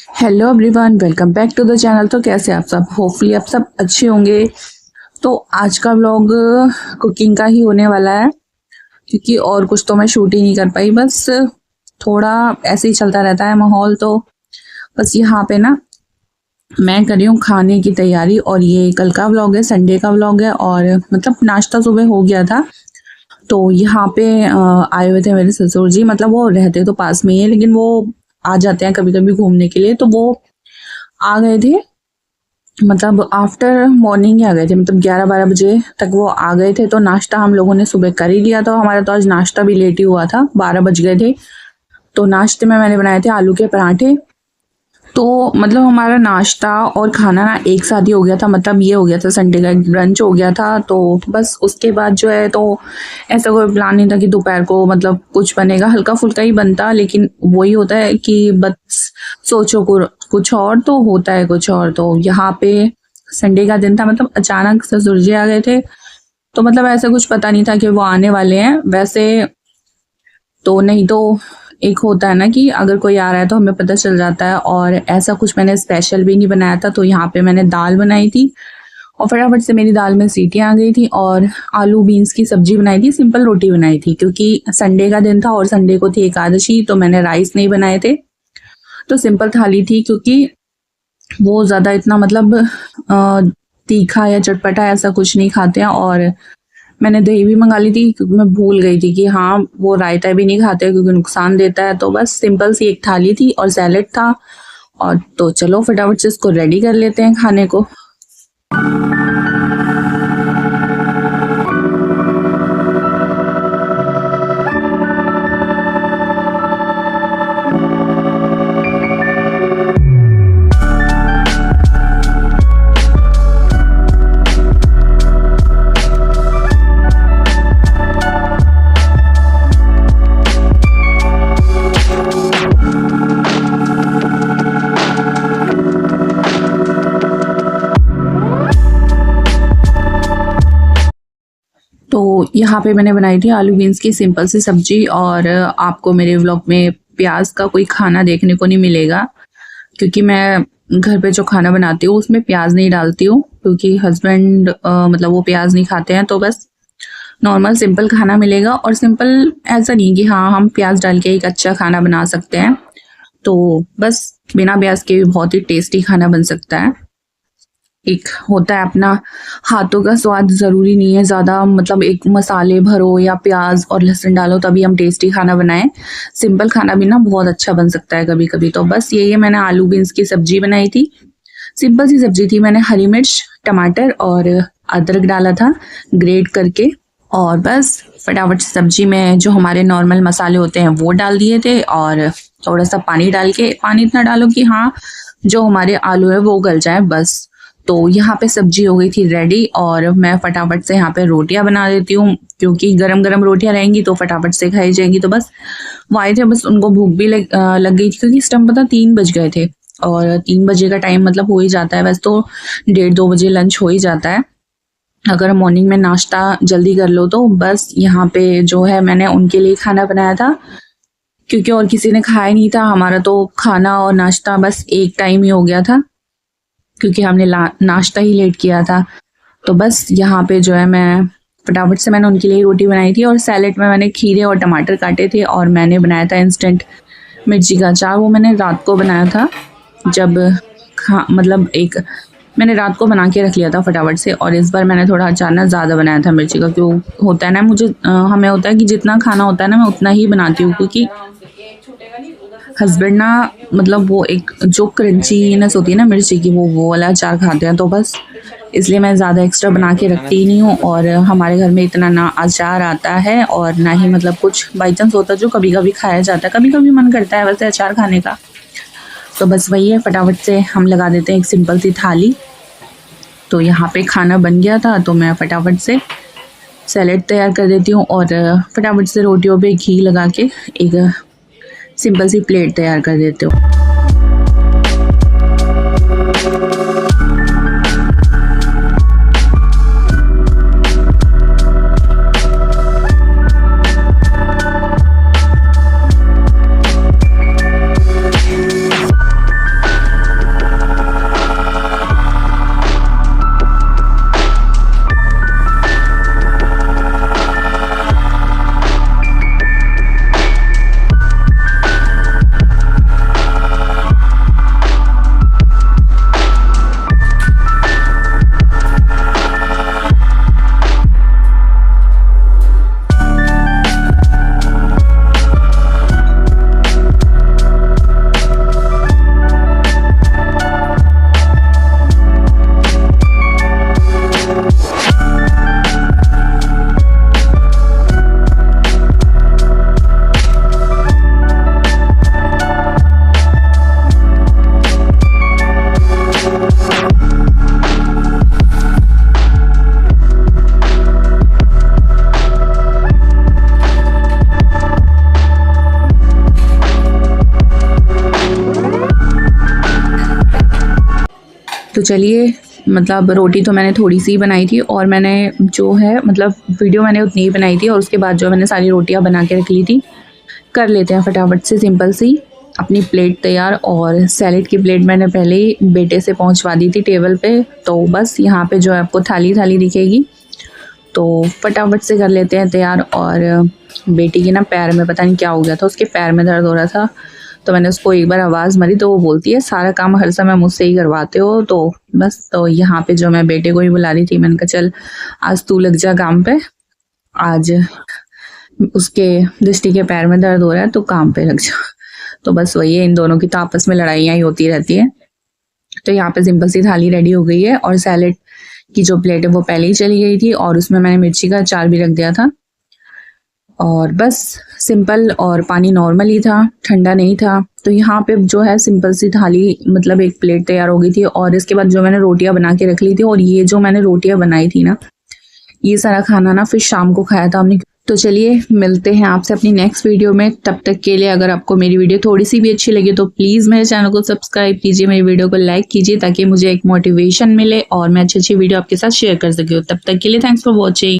Hello everyone, welcome back to the channel. तो कैसे आप सब? होपफुली आप सब अच्छे होंगे। तो आज का व्लॉग कुकिंग का ही होने वाला है, क्योंकि और कुछ तो मैं शूट ही नहीं कर पाई। बस थोड़ा ऐसे ही चलता रहता है माहौल। तो बस यहाँ पे ना मैं कर रही हूँ खाने की तैयारी, और ये कल का व्लॉग है, संडे का व्लॉग है। और मतलब नाश्ता सुबह हो गया था। तो यहाँ पे आए हुए थे मेरे ससुर जी। मतलब वो रहते तो पास में ही है, लेकिन वो आ जाते हैं कभी कभी घूमने के लिए। तो वो आ गए थे, मतलब आफ्टर मॉर्निंग ही आ गए थे, मतलब 11-12 बजे तक वो आ गए थे। तो नाश्ता हम लोगों ने सुबह कर ही लिया था। हमारा तो आज नाश्ता भी लेट ही हुआ था, 12 बज गए थे। तो नाश्ते में मैंने बनाए थे आलू के पराठे। तो मतलब हमारा नाश्ता और खाना ना एक साथ ही हो गया था। मतलब ये हो गया था, संडे का ब्रंच हो गया था। तो बस उसके बाद जो है, तो ऐसा कोई प्लान नहीं था कि दोपहर को मतलब कुछ बनेगा। हल्का फुल्का ही बनता, लेकिन वही होता है कि बस सोचो कुछ और तो होता है कुछ और। तो यहाँ पे संडे का दिन था, मतलब अचानक ससुर जी आ गए थे। तो मतलब ऐसा कुछ पता नहीं था कि वो आने वाले हैं वैसे। तो नहीं तो एक होता है ना कि अगर कोई आ रहा है तो हमें पता चल जाता है। और ऐसा कुछ मैंने स्पेशल भी नहीं बनाया था। तो यहाँ पे मैंने दाल बनाई थी, और फटाफट से मेरी दाल में सीटियाँ आ गई थी। और आलू बीन्स की सब्जी बनाई थी, सिंपल रोटी बनाई थी, क्योंकि संडे का दिन था और संडे को थी एकादशी। तो मैंने राइस नहीं बनाए थे, तो सिंपल थाली थी। क्योंकि वो ज़्यादा इतना मतलब तीखा या चटपटा ऐसा कुछ नहीं खाते हैं। और मैंने दही भी मंगा ली थी, क्योंकि मैं भूल गई थी कि हाँ वो रायता भी नहीं खाते, क्योंकि नुकसान देता है। तो बस सिंपल सी एक थाली थी और सैलेड था। और तो चलो फटाफट से इसको रेडी कर लेते हैं खाने को। तो यहाँ पे मैंने बनाई थी आलू बीन्स की सिंपल सी सब्जी। और आपको मेरे व्लॉग में प्याज का कोई खाना देखने को नहीं मिलेगा, क्योंकि मैं घर पे जो खाना बनाती हूँ उसमें प्याज नहीं डालती हूँ, क्योंकि हस्बैंड मतलब वो प्याज नहीं खाते हैं। तो बस नॉर्मल सिंपल खाना मिलेगा। और सिंपल ऐसा नहीं कि हाँ हम प्याज डाल के एक अच्छा खाना बना सकते हैं। तो बस बिना प्याज के भी बहुत ही टेस्टी खाना बन सकता है। एक होता है अपना हाथों का स्वाद, ज़रूरी नहीं है ज़्यादा मतलब एक मसाले भरो या प्याज और लहसुन डालो तभी हम टेस्टी खाना बनाएं। सिंपल खाना भी ना बहुत अच्छा बन सकता है कभी कभी। तो बस यही है, मैंने आलू बीन्स की सब्जी बनाई थी। सिंपल सी सब्जी थी। मैंने हरी मिर्च, टमाटर और अदरक डाला था ग्रेट करके। और बस फटाफट से सब्जी में जो हमारे नॉर्मल मसाले होते हैं वो डाल दिए थे। और थोड़ा सा पानी डाल के, पानी इतना डालो कि हाँ जो हमारे आलू है वो गल जाए बस। तो यहाँ पे सब्जी हो गई थी रेडी, और मैं फटाफट से यहाँ पे रोटियां बना देती हूँ, क्योंकि गरम गरम रोटियां रहेंगी तो फटाफट से खाई जाएंगी। तो बस वो आए थे, बस उनको भूख भी लग गई थी, क्योंकि इस टाइम पता 3 बज गए थे। और 3 बजे का टाइम मतलब हो ही जाता है वैसे तो, 1:30-2 बजे लंच हो ही जाता है अगर मॉर्निंग में नाश्ता जल्दी कर लो तो। बस यहाँ पे जो है मैंने उनके लिए खाना बनाया था, क्योंकि और किसी ने खाया नहीं था। हमारा तो खाना और नाश्ता बस एक टाइम ही हो गया था, क्योंकि हमने नाश्ता ही लेट किया था। तो बस यहाँ पे जो है मैं फटाफट से मैंने उनके लिए रोटी बनाई थी। और सैलेड में मैंने खीरे और टमाटर काटे थे, और मैंने बनाया था इंस्टेंट मिर्ची का अचार। वो मैंने रात को बनाया था, जब मतलब एक मैंने रात को बना के रख लिया था फटाफट से। और इस बार मैंने थोड़ा अचार ना ज़्यादा बनाया था मिर्ची का। क्यों होता है ना, मुझे हमें होता है कि जितना खाना होता है ना मैं उतना ही बनाती हूँ, क्योंकि हस्बैंड ना मतलब वो एक जो क्रंचीनेस होती है ना मिर्ची की, वो वाला अचार खाते हैं। तो बस इसलिए मैं ज़्यादा एक्स्ट्रा बना के रखती ही नहीं हूँ। और हमारे घर में इतना ना अचार आता है और ना ही मतलब कुछ बाई चांस होता है जो कभी कभी खाया जाता है। कभी कभी मन करता है वैसे अचार खाने का। तो बस वही है, फटाफट से हम लगा देते हैं एक सिंपल सी थाली। तो यहाँ पे खाना बन गया था, तो मैं फटाफट से सैलेड तैयार कर देती हूँ। और फटाफट से रोटियों पे घी लगा के एक सिंपल सी प्लेट तैयार कर देती हूँ। चलिए, मतलब रोटी तो मैंने थोड़ी सी ही बनाई थी और मैंने जो है मतलब वीडियो मैंने उतनी ही बनाई थी और उसके बाद जो मैंने सारी रोटियां बना के रख ली थी। कर लेते हैं फटाफट से सिंपल सी अपनी प्लेट तैयार। और सैलेड की प्लेट मैंने पहले ही बेटे से पहुंचवा दी थी टेबल पे, तो बस यहाँ पे जो है आपको थाली थाली दिखेगी, तो फटाफट से कर लेते हैं तैयार। और बेटी के ना पैर में पता नहीं क्या हो गया था, उसके पैर में दर्द हो रहा था, तो मैंने उसको एक बार आवाज़ मारी तो वो बोलती है सारा काम हर समय मुझसे ही करवाते हो। तो बस, तो यहाँ पे जो मैं बेटे को ही बुला रही थी, मैंने कहा चल आज तू लग जा काम पे, आज उसके दृष्टि के पैर में दर्द हो रहा है तो काम पे लग जा। तो बस वही है, इन दोनों की तो आपस में लड़ाइयाँ ही होती रहती है। तो यहाँ पे सिंपल सी थाली रेडी हो गई है और सैलेड की जो प्लेट है वो पहले ही चली गई थी और उसमें मैंने मिर्ची का अचार भी रख दिया था। और बस सिंपल, और पानी नॉर्मल ही था, ठंडा नहीं था। तो यहाँ पे जो है सिंपल सी थाली मतलब एक प्लेट तैयार हो गई थी। और इसके बाद जो मैंने रोटियां बना के रख ली थी, और ये जो मैंने रोटियां बनाई थी ना, ये सारा खाना ना फिर शाम को खाया था हमने। तो चलिए मिलते हैं आपसे अपनी नेक्स्ट वीडियो में। तब तक के लिए अगर आपको मेरी वीडियो थोड़ी सी भी अच्छी लगी तो प्लीज़ मेरे चैनल को सब्सक्राइब कीजिए, मेरी वीडियो को लाइक कीजिए ताकि मुझे एक मोटिवेशन मिले और मैं अच्छी अच्छी वीडियो आपके साथ शेयर कर सकूँ। तब तक के लिए थैंक्स फॉर वॉचिंग।